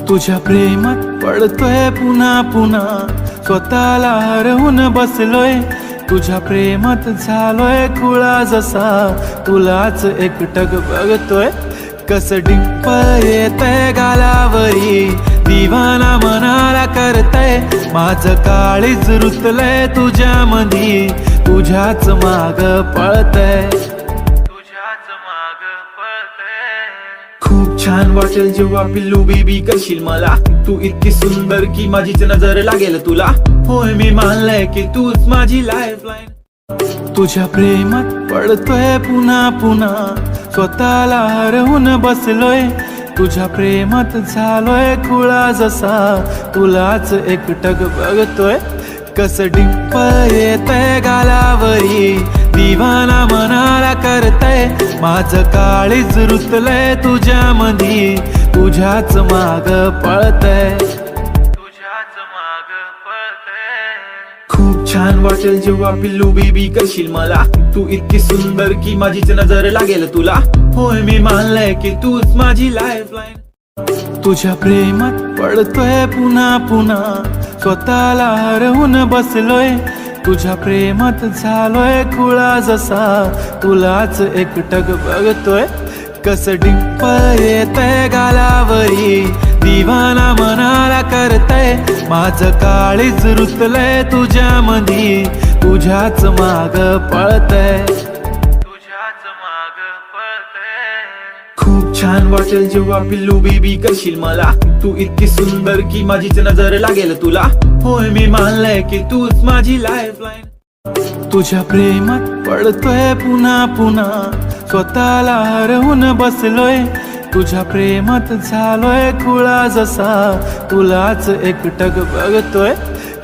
तुझ्या प्रेमात पडतोय पुन्हा पुन्हा, स्वतःला हरवून बसलोय. तुझ्या प्रेमात झालोय खुळा जसा, तुलाच एकटक बघतोय. कस डिंपल येतय गालावरी, दिवाना मनाला करतय. माझं काळीज रुतलंय तुझ्या मधी, तुझ्याच माग पळतय. खूप छान वाटेल जेव्हा पिल्लू बेबी करशील मला. तू इतकी सुंदर की माझीच नजर लागेल तुला. होय मी मानलंय की तूच माझी लाईफलाईन. तुझ्या प्रेमात पडतोय पुन्हा पुन्हा, स्वतःला हरवून बसलोय. तुझ्या प्रेमात झालोय खुळा जसा, तुलाच एकटक बघतोय. कस डिंपल येतय गालावरी, दिवाना मनाला करतय. माझं काळीज रुतलंय तुझ्या मधी, तुझ्याच माग पळतय. खूप छान वाटेल जेव्हा पिल्लू बेबी करशील मला. तू इतकी सुंदर की माझीच नजर लागेल तुला. होय मी मानलंय की तूच माझी लाईफलाईन. तुझ्या प्रेमात पडतोय पुन्हा पुन्हा, स्वतःला हरवून बसलोय. तुझ्या प्रेमात झालोय खुळा जसा, तुलाच एकटक बघतोय. कस डिंपल येतय गालावरी, दिवाना मनाला करतय. माझं काळीज रुतलंय तुझ्या मधी, तुझ्याच माग पळतय. खूप छान वाटेल जेव्हा पिल्लू बेबी करशील मला. तू इतकी सुंदर की माझीच नजर लागेल तुला. होय मी मानलंय की तूच माझी लाईफलाईन. तुझ्या प्रेमात पडतोय पुन्हा पुन्हा, स्वतःला हरवून बसलोय. तुझ्या प्रेमात झालोय खुळा जसा, तुलाच एकटक बघतोय.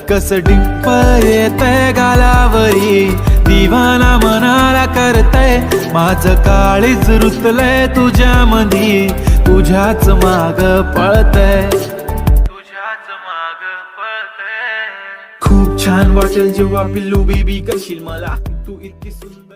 कस डिंपल येतय गालावरी, दिवाना मनाला करतय. माझं काळीज रुतलंय तुझ्या मधी, तुझ्याच माग पळतय. खूप छान वाटेल जेव्हा पिल्लू बेबी करशील मला. तू इतकी सुंदर